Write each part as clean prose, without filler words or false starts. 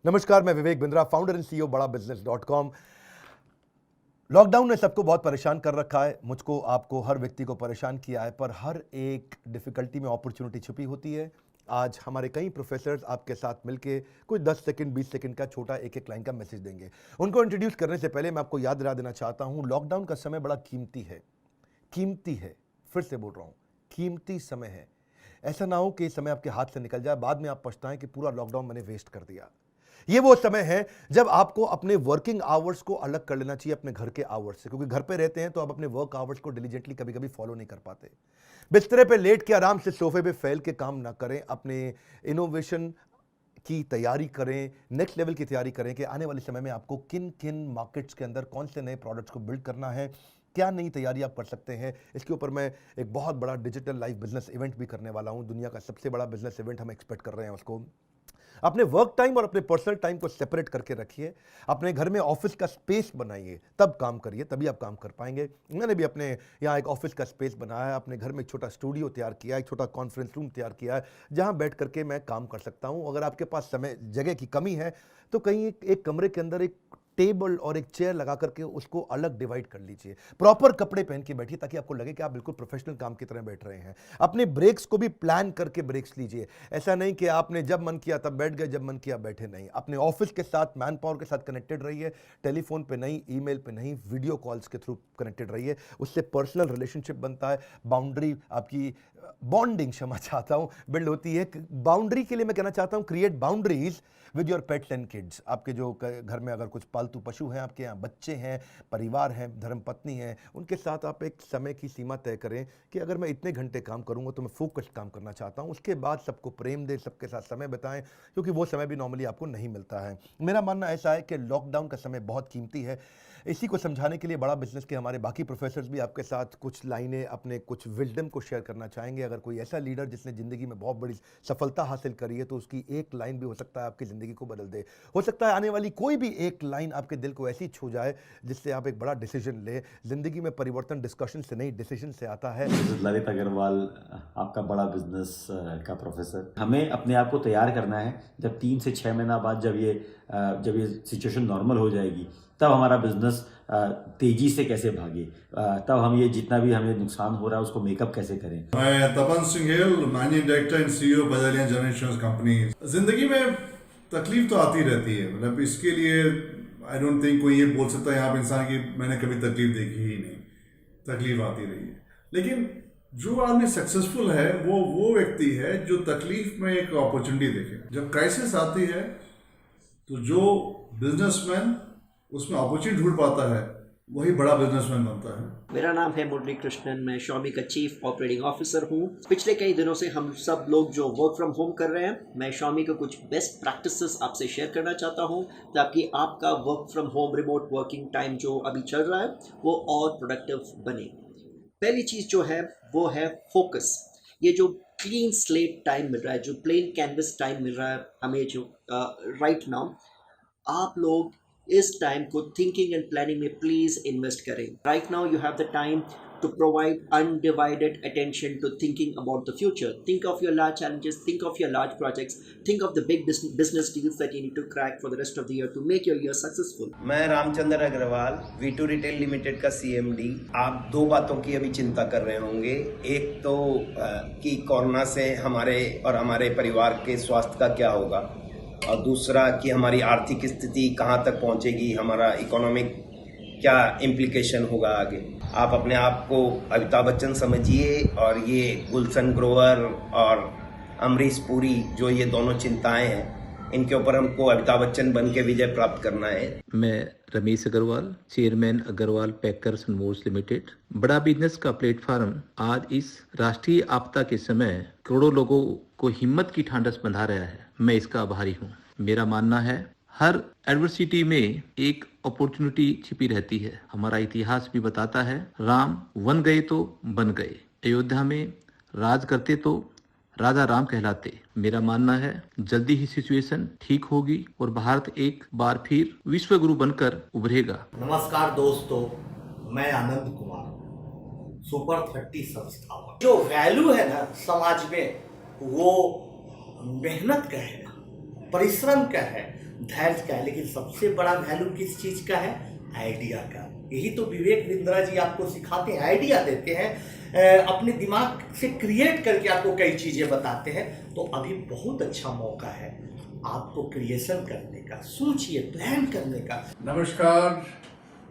नमस्कार, मैं Vivek Bindra, founder and CEO बड़ा बिजनेस.com। लॉकडाउन ने सबको बहुत परेशान कर रखा है, मुझको, आपको, हर व्यक्ति को परेशान किया है, पर हर एक डिफिकल्टी में अपॉर्चुनिटी छुपी होती है। आज हमारे कई प्रोफेसर्स आपके साथ मिलके कुछ 10 सेकंड 20 सेकंड का छोटा एक लाइन का मैसेज देंगे। उनको इंट्रोड्यूस करने से पहले मैं आपको याद दिला देना चाहता हूं, लॉकडाउन का समय बड़ा कीमती है। कीमती है, फिर से बोल रहा हूं, कीमती समय है। ऐसा ना हो कि समय आपके हाथ से निकल जाए, बाद में आप पछताएं कि पूरा लॉकडाउन मैंने वेस्ट कर दिया। ये वो समय है जब आपको अपने वर्किंग आवर्स को अलग कर लेना चाहिए अपने घर के आवर्स से, क्योंकि घर पे रहते हैं तो आप अपने वर्क आवर्स को डिलीजेंटली कभी कभी फॉलो नहीं कर पाते। बिस्तरे पे लेट के आराम से सोफे पे फैल के काम ना करें, अपने इनोवेशन की तैयारी करें, नेक्स्ट लेवल की तैयारी करें कि आने वाले समय में आपको किन किन मार्केट्स के अंदर कौन से नए प्रोडक्ट्स को बिल्ड करना है, क्या नई तैयारी आप कर सकते हैं। इसके ऊपर मैं एक बहुत बड़ा डिजिटल लाइव बिजनेस इवेंट भी करने वाला हूं। दुनिया का सबसे बड़ा बिजनेस इवेंट हम एक्सपेक्ट कर रहे हैं उसको। अपने वर्क टाइम और अपने पर्सनल टाइम को सेपरेट करके रखिए। अपने घर में ऑफिस का स्पेस बनाइए, तब काम करिए, तभी आप काम कर पाएंगे। मैंने भी अपने यहाँ एक ऑफिस का स्पेस बनाया है, अपने घर में एक छोटा स्टूडियो तैयार किया है, एक छोटा कॉन्फ्रेंस रूम तैयार किया है, जहाँ बैठ करके मैं काम कर सकता हूँ। अगर आपके पास समय जगह की कमी है तो कहीं एक कमरे के अंदर एक टेबल और एक चेयर लगा करके उसको अलग डिवाइड कर लीजिए। प्रॉपर कपड़े पहन के बैठिए ताकि आपको लगे कि आप बिल्कुल प्रोफेशनल काम की तरह बैठ रहे हैं। अपने ब्रेक्स को भी प्लान करके ब्रेक्स लीजिए। ऐसा नहीं कि आपने जब मन किया तब बैठ गए, जब मन किया बैठे नहीं। अपने ऑफिस के साथ, मैन पावर के साथ कनेक्टेड रहिए। टेलीफोन पे नहीं, ईमेल पे नहीं, वीडियो कॉल्स के थ्रू कनेक्टेड रहिए। उससे पर्सनल रिलेशनशिप बनता है, बाउंड्री आपकी बॉन्डिंग, क्षमा चाहता हूं, बिल्ड होती है। बाउंड्री के लिए मैं कहना चाहता हूं, create boundaries with your pets and kids. आपके जो घर में अगर कुछ पालतू पशु हैं, आपके यहाँ बच्चे हैं, परिवार है, धर्मपत्नी है, उनके साथ आप एक समय की सीमा तय करें कि अगर मैं इतने घंटे काम करूंगा तो मैं फोकस्ड काम करना चाहता हूं। उसके बाद सबको प्रेम दें, सबके साथ समय बिताएं, क्योंकि वो समय भी नॉर्मली आपको नहीं मिलता है। मेरा मानना ऐसा है कि लॉकडाउन का समय बहुत कीमती है। इसी को समझाने के लिए बड़ा बिजनेस के हमारे बाकी प्रोफेसर्स भी आपके साथ कुछ लाइनें, अपने कुछ विजडम को शेयर करना चाहेंगे। अगर कोई ऐसा लीडर जिसने ज़िंदगी में बहुत बड़ी सफलता हासिल करी है तो उसकी एक लाइन भी हो सकता है आपकी ज़िंदगी को बदल दे। हो सकता है आने वाली कोई भी एक लाइन आपके दिल को ऐसी छू जाए जिससे आप एक बड़ा डिसीजन ले। ज़िंदगी में परिवर्तन डिस्कशन से नहीं, डिसीजन से आता है। ललित अग्रवाल, आपका बड़ा बिजनेस का प्रोफेसर। हमें अपने आप को तैयार करना है, जब 3 से 6 महीना बाद जब ये सिचुएशन नॉर्मल हो जाएगी, तब हमारा बिजनेस तेजी से कैसे भागे, तब हम ये जितना भी हमें नुकसान हो रहा है उसको मेकअप कैसे करें। मैं Tapan Singhel, managing director and CEO Bajaj Allianz general insurance company. जिंदगी में तकलीफ तो आती रहती है, मतलब इसके लिए आई डोंट थिंक कोई ये बोल सकता है यहाँ पे इंसान की मैंने कभी तकलीफ देखी ही नहीं। तकलीफ आती रही है, लेकिन जो आदमी सक्सेसफुल है वो व्यक्ति है जो तकलीफ में एक अपॉर्चुनिटी देखे। जब क्राइसिस आती है तो जो बिजनेसमैन उसमें अपॉर्चुनिटी ढूंढ पाता है वही बड़ा बिजनेसमैन बनता है। मेरा नाम है मुरली कृष्णन, मैं Xiaomi का चीफ ऑपरेटिंग ऑफिसर हूँ। पिछले कई दिनों से हम सब लोग जो वर्क फ्रॉम होम कर रहे हैं, मैं Xiaomi के कुछ बेस्ट प्रैक्टिसेस आपसे शेयर करना चाहता हूँ ताकि आपका work from home, remote working time जो अभी चल रहा है वो और प्रोडक्टिव बने। पहली चीज़ जो है वो है फोकस। ये जो क्लीन स्लेट टाइम मिल रहा है, जो प्लेन कैनवस टाइम मिल रहा है हमें जो राइट नाउ, आप लोग इस टाइम को थिंकिंग एंड प्लानिंग में प्लीज इन्वेस्ट करें। Right now you have the time to provide undivided attention to thinking about the future. Think of your large challenges, think of your large projects, think of the big business deals that you need to crack for the rest of the year to make your year successful. मैं Ramchandra Agarwal, V2 retail limited का CMD। आप दो बातों की अभी चिंता कर रहे होंगे, एक तो कि कोरोना से हमारे और हमारे परिवार के स्वास्थ्य का क्या होगा, और दूसरा कि हमारी आर्थिक स्थिति कहाँ तक पहुँचेगी, हमारा इकोनॉमिक क्या इम्प्लीकेशन होगा आगे। आप अपने आप को अमिताभ बच्चन समझिए, और ये गुलशन ग्रोवर और अमरीश पुरी, जो ये दोनों चिंताएं हैं, इनके ऊपर हमको अमिताभ बच्चन बन के विजय प्राप्त करना है। मैं Ramesh Agarwal, chairman Agarwal packers and मोल्स लिमिटेड। बड़ा बिजनेस का प्लेटफॉर्म आज इस राष्ट्रीय आपदा के समय करोड़ों लोगों को हिम्मत की ठांडस बंधा रहा है। मैं इसका आभारी हूँ। मेरा मानना है हर एडवर्सिटी में एक अपॉर्चुनिटी छिपी रहती है। हमारा इतिहास भी बताता है, राम वन गए तो बन गए, अयोध्या में राज करते तो राजा राम कहलाते। मेरा मानना है जल्दी ही सिचुएशन ठीक होगी और भारत एक बार फिर विश्व गुरु बनकर उभरेगा। नमस्कार दोस्तों, मैं आनंद कुमार, सुपर 30 संस्थापक। जो वैल्यू है ना समाज में, वो मेहनत का है। परिश्रम का है, धैर्य का है, लेकिन सबसे बड़ा वैल्यू किस चीज़ का है? आइडिया का। यही तो विवेक बिंद्रा जी आपको सिखाते हैं, आइडिया देते हैं, अपने दिमाग से क्रिएट करके आपको कई चीज़ें बताते हैं। तो अभी बहुत अच्छा मौका है आपको क्रिएशन करने का, सोचिए, प्लान करने का। नमस्कार,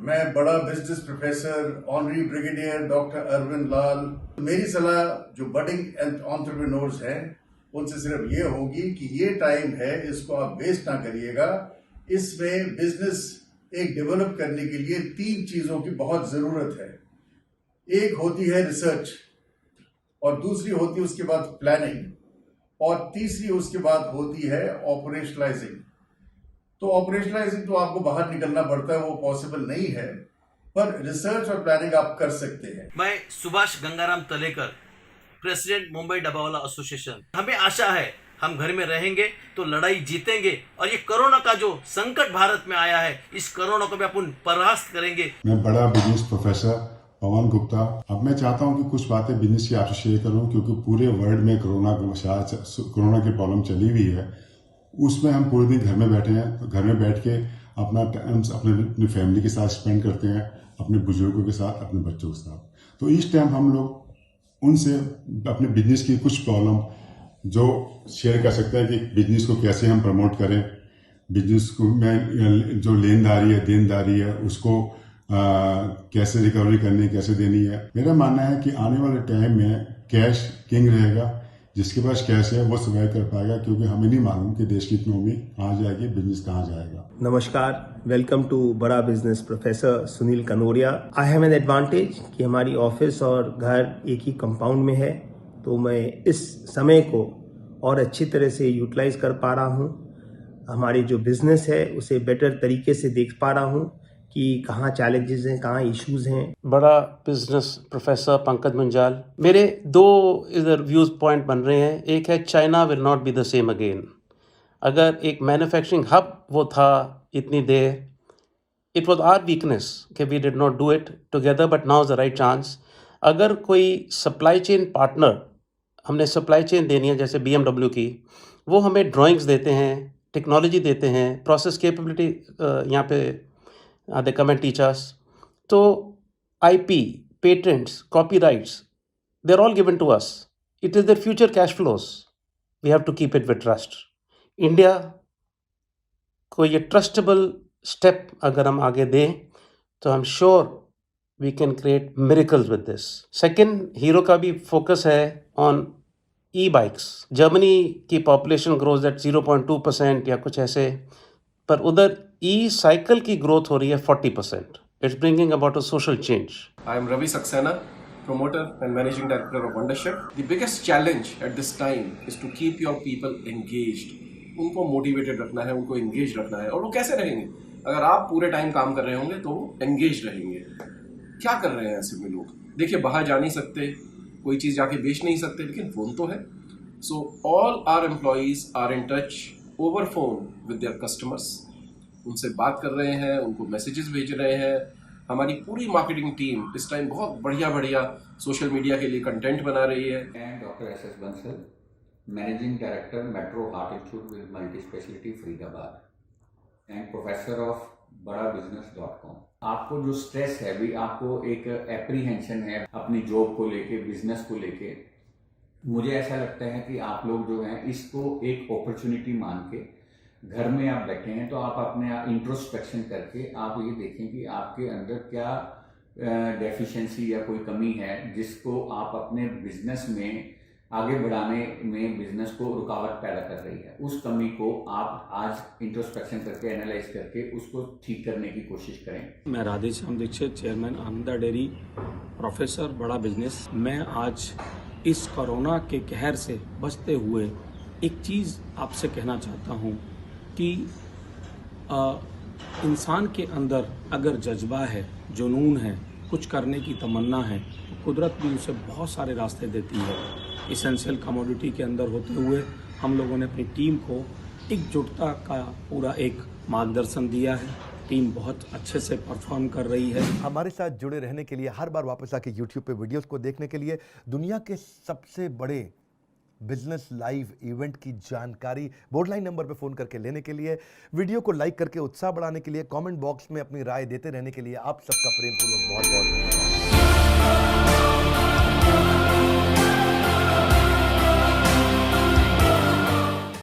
मैं बड़ा business professor honorary brigadier doctor Arvind Lal. मेरी सलाह जो बडिंग एंटरप्रेन्योर्स हैं उनसे सिर्फ ये होगी कि ये टाइम है, इसको आप वेस्ट ना करिएगा। इसमें बिजनेस एक डेवलप करने के लिए 3 चीजों की बहुत जरूरत है। एक होती है रिसर्च, और दूसरी होती है उसके बाद प्लानिंग, और तीसरी उसके बाद होती है ऑपरेशनलाइजिंग। तो ऑपरेशनलाइजिंग तो आपको बाहर निकलना पड़ता है, वो पॉसिबल नहीं है, पर रिसर्च और प्लानिंग आप कर सकते हैं। मैं सुभाष गंगाराम तलेकर, प्रेसिडेंट मुंबई डब्बावाला एसोसिएशन। हमें आशा है हम घर में रहेंगे तो लड़ाई जीतेंगे, और ये कोरोना का जो संकट भारत में आया है, इस कोरोना को भी अपन परास्त करेंगे। मैं बड़ा बिजनेस प्रोफेसर पवन गुप्ता। अब मैं चाहता हूं कि कुछ बातें बिजनेस की आपसे शेयर करूं, क्योंकि पूरे वर्ल्ड में कोरोना की प्रॉब्लम चली हुई है। उसमें हम पूरे दिन घर में बैठे हैं, तो घर में बैठ के अपना टाइम अपनी फैमिली के साथ स्पेंड करते हैं, अपने बुजुर्गों के साथ, अपने बच्चों के साथ। तो इस टाइम हम लोग उनसे अपने बिजनेस की कुछ प्रॉब्लम जो शेयर कर सकते हैं कि बिजनेस को कैसे हम प्रमोट करें, बिजनेस को में जो लेनदारी है, देनदारी है, उसको कैसे रिकवरी करनी है, कैसे देनी है। मेरा मानना है कि आने वाले टाइम में कैश किंग रहेगा। जिसके पास कैश है वो सर्वाइव कर पाएगा, क्योंकि हमें नहीं मालूम कि देश की इकोनॉमी कहाँ जाएगी, बिजनेस कहाँ जाएगा। नमस्कार, वेलकम टू बड़ा business professor Sunil Kanoria. I have an advantage कि हमारी ऑफिस और घर एक ही कंपाउंड में है, तो मैं इस समय को और अच्छी तरह से यूटिलाइज कर पा रहा हूँ। हमारी जो बिजनेस है उसे बेटर तरीके से देख पा रहा हूँ कि कहाँ चैलेंजेस हैं, कहाँ इश्यूज हैं। बड़ा बिजनेस प्रोफेसर पंकज मुंजाल। मेरे 2 इधर व्यूज पॉइंट बन रहे हैं। एक है China will not be the same again. अगर एक मैन्युफैक्चरिंग हब वो था इतनी देर, इट वॉज आवर वीकनेस कि we did not do it together, but now is the right chance. अगर कोई सप्लाई चेन पार्टनर, हमने सप्लाई चेन देनी है जैसे BMW की, वो हमें ड्राइंग्स देते हैं, टेक्नोलॉजी देते हैं, प्रोसेस कैपेबिलिटी यहाँ पे they come and teach us. So IP, patents, copyrights, they're all given to us. It is their future cash flows. We have to keep it with trust. India को ये trustable step अगर हम आगे दें तो I'm sure we can create miracles with this. Second, hero का भी focus है on e-bikes. जर्मनी की population grows at 0.2% या कुछ ऐसे, पर उधर साइकिल की ग्रोथ हो रही है 40%. It's bringing about a social change. I am Ravi Saxena, promoter and managing director of Wondership. The biggest challenge at this time is to keep your people engaged. उनको मोटिवेटेड रखना है, उनको engage रखना है। और वो कैसे रहेंगे? अगर आप पूरे टाइम काम कर रहे होंगे तो वो एंगेज रहेंगे। क्या कर रहे हैं ऐसे में लोग? देखिए, बाहर जा नहीं सकते, कोई चीज़ जाके बेच नहीं सकते, लेकिन फ़ोन तो है। So all our employees are in touch over phone with their customers. उनसे बात कर रहे हैं, उनको मैसेजेस भेज रहे हैं। हमारी पूरी मार्केटिंग टीम इस टाइम बहुत बढ़िया सोशल मीडिया के लिए कंटेंट बना रही है। And doctor SS Bansal, managing director metro heart institute with multi speciality Faridabad and professor of badabusiness.com। आपको जो स्ट्रेस है भी, आपको एक एप्रीहेंशन है अपनी जॉब को लेके, बिजनेस को लेके, मुझे ऐसा लगता है कि आप लोग जो हैं इसको एक अपॉर्चुनिटी मान के, घर में आप बैठे हैं तो आप अपने इंट्रोस्पेक्शन करके आप ये देखें कि आपके अंदर क्या डेफिशिएंसी या कोई कमी है जिसको आप अपने बिजनेस में आगे बढ़ाने में बिजनेस को रुकावट पैदा कर रही है। उस कमी को आप आज इंट्रोस्पेक्शन करके, एनालाइज करके उसको ठीक करने की कोशिश करें। मैं Radheshyam Dixit, chairman Ananda dairy, professor बड़ा बिजनेस। मैं आज इस कोरोना के कहर से बचते हुए एक चीज़ आपसे कहना चाहता हूँ कि इंसान के अंदर अगर जज्बा है, जुनून है, कुछ करने की तमन्ना है, तो कुदरत भी उसे बहुत सारे रास्ते देती है। इसेंशियल कमोडिटी के अंदर होते हुए हम लोगों ने अपनी टीम को एकजुटता का पूरा एक मार्गदर्शन दिया है। टीम बहुत अच्छे से परफॉर्म कर रही है। हमारे साथ जुड़े रहने के लिए, हर बार वापस आके YouTube पे वीडियोस को देखने के लिए, दुनिया के सबसे बड़े बिजनेस लाइव इवेंट की जानकारी बोर्ड लाइन नंबर पे फोन करके लेने के लिए, वीडियो को लाइक करके उत्साह बढ़ाने के लिए, कमेंट बॉक्स में अपनी राय देते रहने के लिए आप सबका प्रेमपूर्वक बहुत बहुत धन्यवाद।